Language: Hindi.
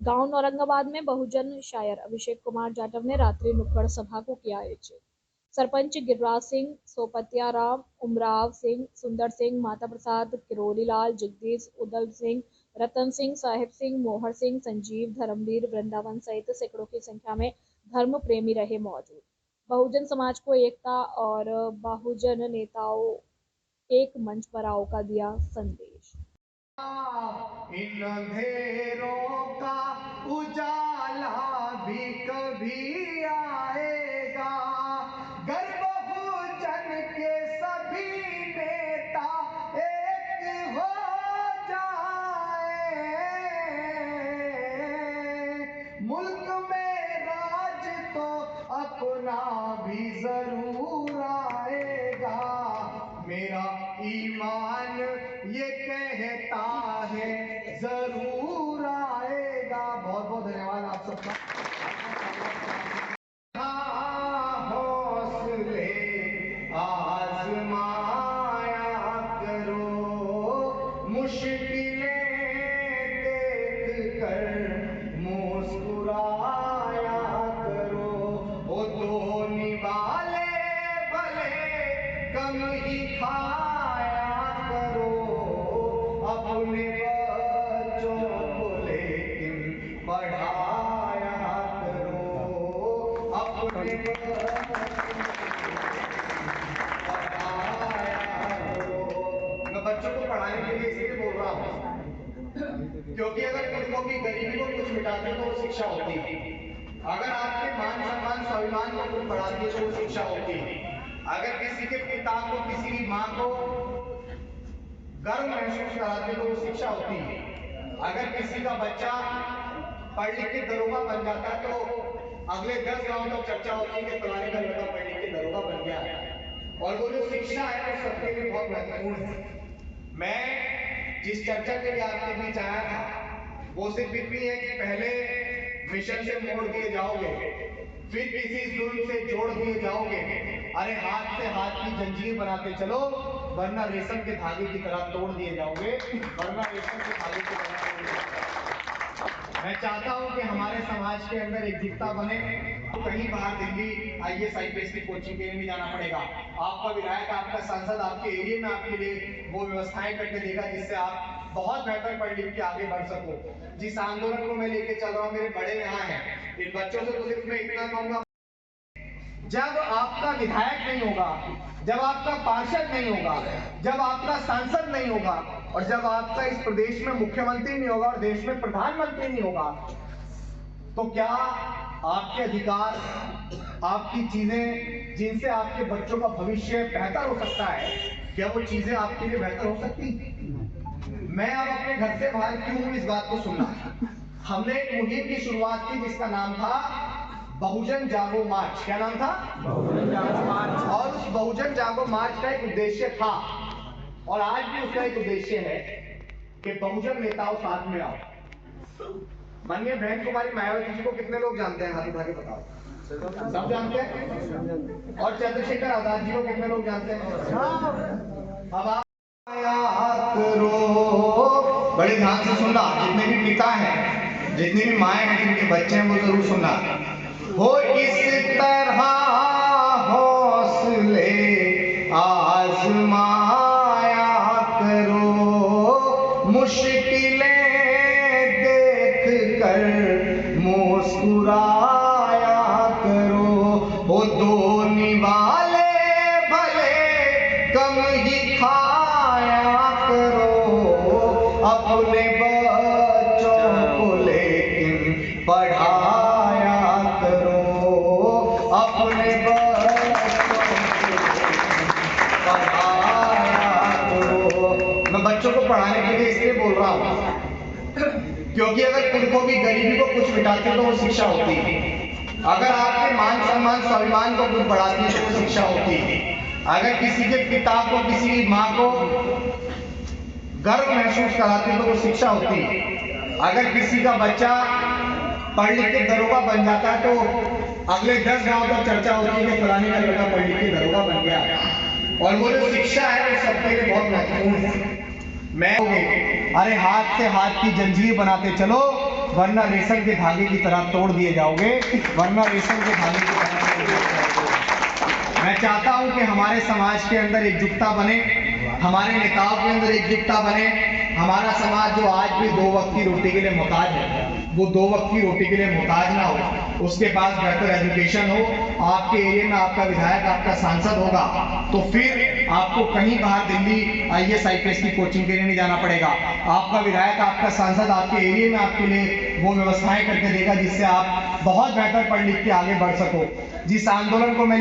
गांव औरंगाबाद में बहुजन शायर अभिषेक कुमार जाटव ने रात्रि नुक्कड़ सभा को किया आयोजित। सरपंच गिरिराज सिंह, सोपतिया राम, उमराव सिंह, सुंदर सिंह, माता प्रसाद, किरोड़ी लाल, जगदीश, उदल सिंह, रतन सिंह, साहिब सिंह, मोहर सिंह, संजीव, धर्मवीर, वृंदावन सहित सैकड़ों की संख्या में धर्म प्रेमी रहे मौजूद। बहुजन समाज को एकता और बहुजन नेताओं एक मंच पर आओ का दिया संदेश। इन अंधेरों का उजाला भी कभी आएगा, गर बहुजन के सभी नेता एक हो जाए। मुल्क में राज तो अपना भी जरूर आएगा, मेरा ईमान ये कहता है जरूर आएगा। बहुत बहुत धन्यवाद आप सबका। हौसले आजमाया करो, मुश्किलें देख कर मुस्कुराया करो। वो तो निवाले भले कम ही खाया करो, अपने बच्चों को लेकिन पढ़ाया करो, अपने मैं बच्चों को पढ़ाने के लिए इसलिए बोल रहा हूँ क्योंकि अगर तुमको भी गरीबी को कुछ मिटाते तो वो शिक्षा होती है। अगर आपके मान सम्मान स्वाभिमान को कुछ बढ़ाती है तो वो शिक्षा होती है। अगर किसी के पिता को, किसी की माँ को गर्व महसूस कराते तो वो शिक्षा होती है। अगर किसी का बच्चा पढ़ लिख के दरोगा बन जाता है तो अगले 10 गांव तक चर्चा होती है कि फलाने का लड़का पढ़ लिख के दरोगा बन गया है। और वो जो शिक्षा है वो सबके लिए बहुत महत्वपूर्ण है। मैं जिस चर्चा के लिए आपके बीच आया था वो सिर्फ इतनी है कि पहले मिशन से मोड़ दिए जाओगे, फिर किसी जुल्म से जोड़ दिए जाओगे। अरे हाथ से हाथ की जंजीर बनाते चलो, वरना रेशम के धागे की तरह तोड़ दिए जाओगे, वरना रेशम के धागे की तरह तोड़ दिए जाओगे। मैं चाहता हूं कि हमारे समाज के अंदर एकजुटता बने। तो कहीं बाहर दिल्ली IAS IPS की कोचिंग के लिए नहीं जाना पड़ेगा। आपका विधायक, आपका सांसद आपके एरिया में आपके लिए वो व्यवस्थाएं करके देगा जिससे आप बहुत बेहतर पढ़ लिख के आगे बढ़ सको। जिस आंदोलन को मैं लेके चल रहा हूँ, मेरे बड़े यहाँ हैं, इन बच्चों से तो सिर्फ मैं इतना कहूंगा, जब आपका विधायक नहीं होगा, जब आपका पार्षद नहीं होगा, जब आपका सांसद नहीं होगा और जब आपका इस प्रदेश में मुख्यमंत्री नहीं होगा और देश में प्रधानमंत्री नहीं होगा, तो क्या आपके अधिकार, आपकी चीजें जिनसे आपके बच्चों का भविष्य बेहतर हो सकता है, क्या वो चीजें आपके लिए बेहतर हो सकती? मैं अब अपने घर से बाहर क्यों हूं इस बात को सुनना। हमने एक मुहिम की शुरुआत की जिसका नाम था बहुजन जागो मार्च। क्या नाम था? बहुजन जागो मार्च। और उस बहुजन जागो मार्च का एक उद्देश्य था और आज भी उसका एक उद्देश्य है कि बहुजन नेताओं साथ में आओ। माननीय बहन कुमारी मायावती जी को कितने लोग जानते हैं? हाथ उठा के बताओ। सब जानते हैं? और चंद्रशेखर आजाद जी को कितने लोग जानते हैं? अब आप करो, बड़े ध्यान से सुनना, जितने भी पिता हैं, जितनी भी माएँ हैं, जिनके बच्चे हैं, वो जरूर सुनना। हो इस तरह हौसले आजमाया करो, मुश्किलें देख कर मुस्कुराया करो। वो दो निवाले भले कम ही खाया करो, अपने बच्चों को लेकिन पढ़ाया करो, अपने बच्चों को पढ़ाया करो। मैं बच्चों को पढ़ाने के लिए इसलिए बोल रहा हूँ क्योंकि अगर तुमको भी गरीबी को कुछ मिटाते तो वो शिक्षा होती है। अगर आपके मान सम्मान स्वाभिमान को कुछ बढ़ाती है तो वो शिक्षा होती है। अगर किसी के पिता को, किसी की माँ को गर्व महसूस कराती तो वो शिक्षा होती है। अगर किसी का बच्चा पढ़ लिख के दरोगा बन जाता है तो अगले 10 गांव तक चर्चा होती है कि फलाने का लड़का पढ़ लिख के दरोगा बन गया। और वो जो शिक्षा है वो सबके लिए बहुत महत्वपूर्ण है। मैं अरे हाथ से हाथ की जंजीर बनाते चलो, वरना रेशम के धागे की तरह तोड़ दिए जाओगे, वरना रेशम के धागे की तरह तोड़ दिए जाओगे। मैं चाहता हूं कि हमारे समाज के अंदर एकजुटता बने, हमारे नेताओं के अंदर एकजुटता बने। हमारा समाज जो आज भी 2 वक्त की रोटी के लिए मोहताज है, वो 2 वक्त की रोटी के लिए मोहताज ना हो, उसके पास बेहतर एजुकेशन हो। आपके एरिया में आपका विधायक, आपका सांसद होगा तो फिर आपको कहीं बाहर दिल्ली IAS IPS की कोचिंग के लिए नहीं जाना पड़ेगा। आपका विधायक, आपका सांसद आपके एरिया में आपके लिए वो व्यवस्थाएं करके देगा जिससे आप बहुत बेहतर पढ़ लिख के आगे बढ़ सको। जिस आंदोलन को मैं